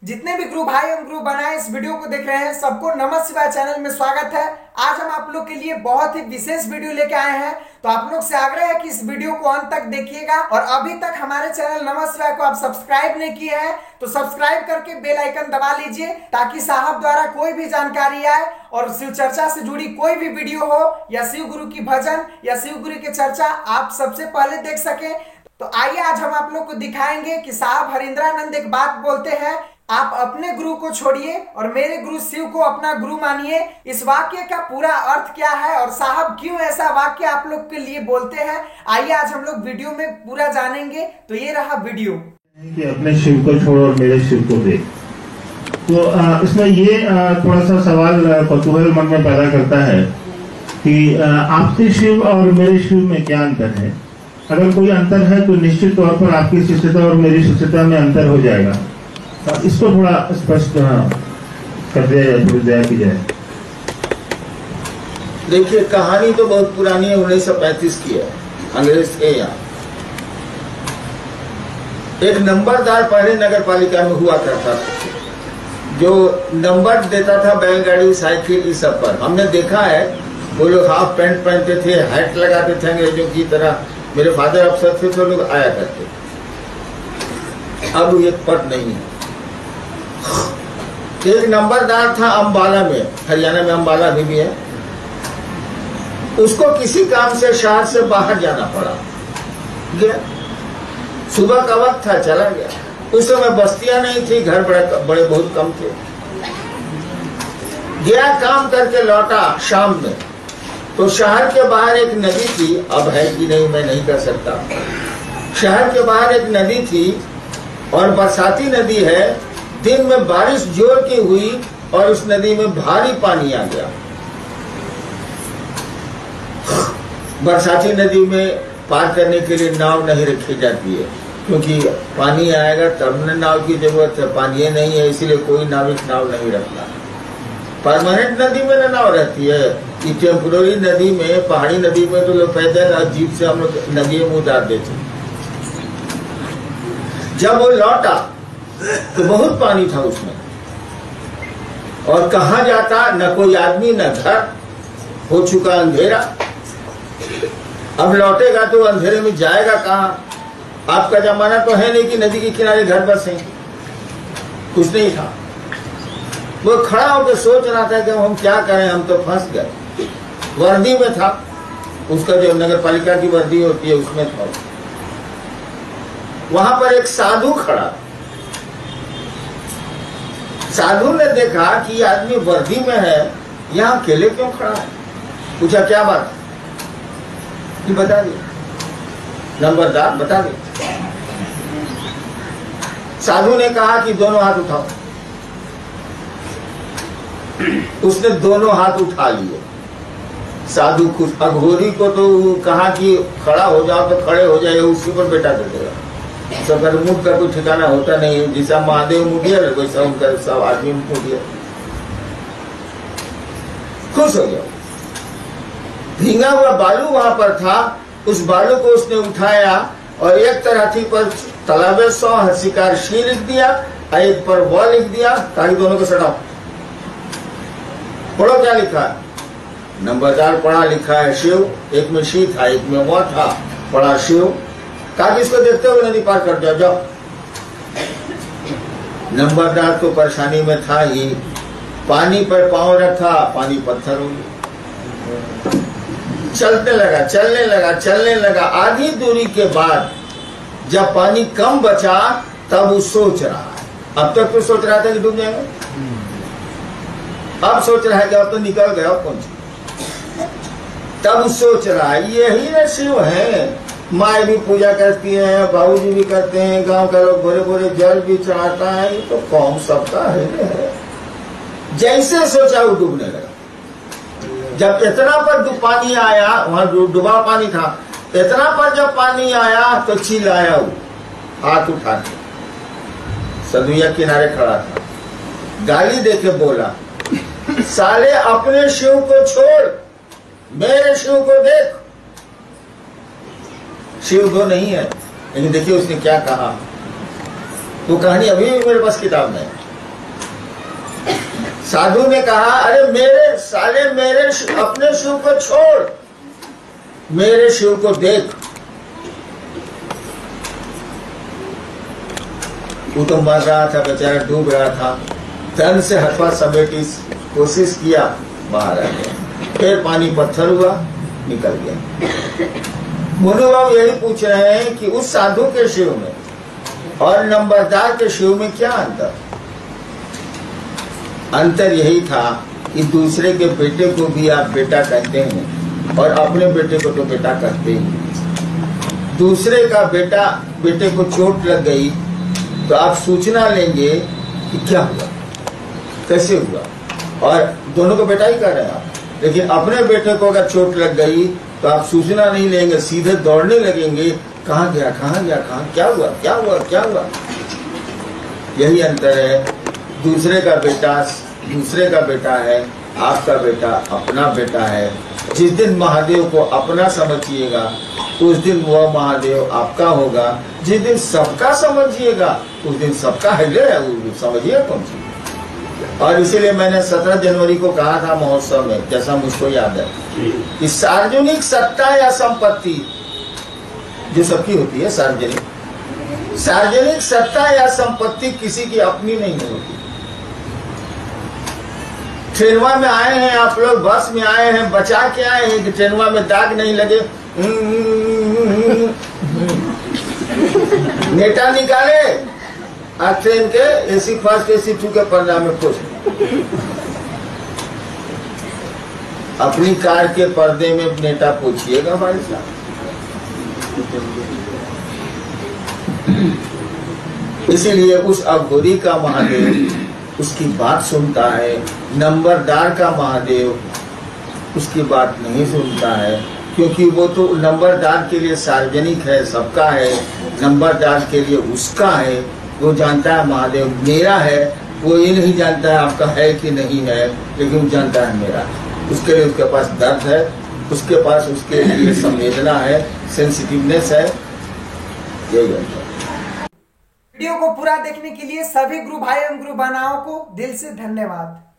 जितने भी गुरु भाई एवं गुरु बनाए इस वीडियो को देख रहे हैं सबको नमः शिवाय चैनल में स्वागत है। आज हम आप लोग के लिए बहुत ही विशेष वीडियो लेके आए हैं, तो आप लोग से आग्रह है कि इस वीडियो को अंत तक देखिएगा। और अभी तक हमारे चैनल नमः शिवाय को आप सब्सक्राइब नहीं किए हैं तो सब्सक्राइब करके बेल आइकन दबा लीजिए, ताकि साहब द्वारा कोई भी जानकारी आए और शिव चर्चा से जुड़ी कोई भी वीडियो हो या शिव गुरु की भजन या शिव गुरु की चर्चा आप सबसे पहले देख सके। तो आइए आज हम आप लोग को दिखाएंगे कि साहब हरिंद्रानंद एक बात बोलते हैं, आप अपने गुरु को छोड़िए और मेरे गुरु शिव को अपना गुरु मानिए। इस वाक्य का पूरा अर्थ क्या है और साहब क्यों ऐसा वाक्य आप लोग के लिए बोलते हैं, आइए आज हम लोग वीडियो में पूरा जानेंगे। तो ये रहा वीडियो। कि अपने शिव को छोड़ो और मेरे शिव को देख। तो इसमें ये थोड़ा सा सवाल कौतूहल मन में पैदा करता है कि आपके शिव और मेरे शिव में क्या अंतर है। अगर कोई अंतर है तो निश्चित तौर पर आपकी शिष्यता और मेरी शिष्यता में अंतर हो जाएगा। इसको थोड़ा स्पष्ट कर दिया जाए, थोड़ी दया की जाए। देखिए, कहानी तो बहुत पुरानी है, 1935 की है, अंग्रेज के यहाँ। एक नंबरदार पहले नगर पालिका में हुआ करता था, जो नंबर देता था बैलगाड़ी, साइकिल, इस सब पर। हमने देखा है वो लोग हाफ पैंट पहनते थे, हैट लगाते थे अंग्रेजों की तरह। मेरे फादर अफसर थे तो लोग आया करते। अब ये पट नहीं है। एक नंबरदार था अंबाला में, हरियाणा में अंबाला भी है। उसको किसी काम से शहर से बाहर जाना पड़ा, गया। सुबह का वक्त था, चला गया। उस समय बस्तियां नहीं थी, घर बड़े बहुत कम थे। गया, काम करके लौटा शाम में, तो शहर के बाहर एक नदी थी। अब है कि नहीं मैं नहीं कर सकता। शहर के बाहर एक नदी थी और बरसाती नदी है। दिन में बारिश जोर की हुई और उस नदी में भारी पानी आ गया। बरसाती नदी में पार करने के लिए नाव नहीं रखी जाती है, क्योंकि पानी आएगा तब न नाव की जरूरत है। पानी नहीं है, इसीलिए कोई नाविक नाव नहीं रखता। परमानेंट नदी में न नाव रहती है। कि टेम्पोररी नदी में, पहाड़ी नदी में तो लोग पैदल जीप से हम लोग नदी में उतार देते। जब वो लौटा तो बहुत पानी था उसमें, और कहा जाता, न कोई आदमी न घर, हो चुका अंधेरा। अब लौटेगा तो अंधेरे में जाएगा कहाँ। आपका जमाना तो है नहीं कि नदी के किनारे घर बसे, कुछ नहीं था। वो खड़ा होकर सोच रहा था कि हम क्या करें, हम तो फंस गए। वर्दी में था, उसका जो नगर पालिका की वर्दी होती है उसमें था। वहां पर एक साधु खड़ा। साधु ने देखा कि आदमी वर्दी में है, यहाँ अकेले क्यों खड़ा है। पूछा क्या बात है, कि बता दे नंबरदार, बता दे। साधु ने कहा कि दोनों हाथ उठाओ। उसने दोनों हाथ उठा लिए। साधु खुश। अघोरी को तो कहा कि खड़ा हो जाओ तो खड़े हो जाए, उसी पर बेटा दे देगा। सब मुठ का कोई ठिकाना होता नहीं है। जैसा महादेव मुड़िया वैसा उनका सब आदमी मुड़िया। खुश हो गया। भींगा हुआ बालू वहां पर था, उस बालू को उसने उठाया और एक तरह पर तालाबे 100 शिकार शी लिख दिया और एक पर वह लिख दिया, ताकि दोनों को सटाओ। पढ़ो क्या लिखा है। नंबरदार पढ़ा लिखा है शिव, एक में शी था एक में वह था, पढ़ा शिव। कहा इसको देखते हुए नदी पार कर जाओ, जाओ। नंबरदार तो परेशानी में था ही, पानी पर पांव रखा, पानी पत्थर हो गया। चलने लगा, चलने लगा, चलने लगा। आधी दूरी के बाद जब पानी कम बचा तब वो सोच रहा है। अब तक तो सोच रहा था कि डूब जाएगा, अब सोच रहा है कि अब तो निकल गया, कौन सी। तब सोच रहा है यही न शिव है। माँ भी पूजा करती है, बाबूजी भी करते हैं, गांव का लोग भरे भरे जल भी चढ़ाता है, ये तो कौन सबका है। जैसे सोचा वो डूबने लगा। जब इतना पर पानी आया, वहां डूबा पानी था, इतना पर जब पानी आया तो चिल्लाया वो, हाथ उठा के। सदुया किनारे खड़ा था, गाली देके बोला, साले अपने शिव को छोड़, मेरे शिव को देख। शिव तो नहीं है, लेकिन देखिए उसने क्या कहा। वो कहानी अभी भी मेरे पास किताब में है। साधु ने कहा, अरे मेरे साले, अपने शिव को छोड़, मेरे शिव को देख। वो तो मर रहा था बेचारा, डूब रहा था। तन से हथवा समेटी कोशिश किया, बाहर आ गया। फिर पानी पत्थर हुआ, निकल गया। मोनू बाबू यही पूछ रहे हैं कि उस साधु के शिव में और नंबरदार के शिव में क्या अंतर? अंतर यही था कि दूसरे के बेटे को भी आप बेटा कहते हैं और अपने बेटे को तो बेटा कहते ही। दूसरे का बेटे को चोट लग गई तो आप सूचना लेंगे कि क्या हुआ, कैसे हुआ, और दोनों को बेटा ही कह रहे हैं आप। लेकिन अपने बेटे को अगर चोट लग गई तो आप सूचना नहीं लेंगे, सीधे दौड़ने लगेंगे, कहाँ गया, क्या हुआ। यही अंतर है। दूसरे का बेटा है, आपका बेटा अपना बेटा है। जिस दिन महादेव को अपना समझिएगा उस दिन वह महादेव आपका होगा। जिस दिन सबका समझिएगा उस दिन सबका है, समझिए कौन सी। और इसीलिए मैंने 17 जनवरी को कहा था महोत्सव में, जैसा मुझको याद है, कि सार्वजनिक सत्ता या संपत्ति जो सबकी होती है, सार्वजनिक सत्ता या संपत्ति किसी की अपनी नहीं होती। ट्रेनवा में आए हैं आप लोग, बस में आए हैं, बचा के आए हैं कि ट्रेनवा में दाग नहीं लगे। नेटा निकाले आज ट्रेन के AC फर्स्ट AC 2 के पन्ना में खुश। अपनी कार के पर्दे में नेटा पूछिएगा भाई साहब। इसीलिए उस अघोरी का महादेव उसकी बात सुनता है, नंबरदार का महादेव उसकी बात नहीं सुनता है, क्योंकि वो तो नंबरदार के लिए सार्वजनिक है, सबका है। नंबरदार के लिए उसका है, वो जानता है महादेव मेरा है। वो ये नहीं जानता है आपका है कि नहीं है, लेकिन वो जानता है मेरा। उसके लिए उसके पास दर्द है, उसके पास उसके लिए संवेदना है, सेंसिटिवनेस है। यही है। वीडियो को पूरा देखने के लिए सभी गुरु भाई एवं गुरु बहनाओं को दिल से धन्यवाद।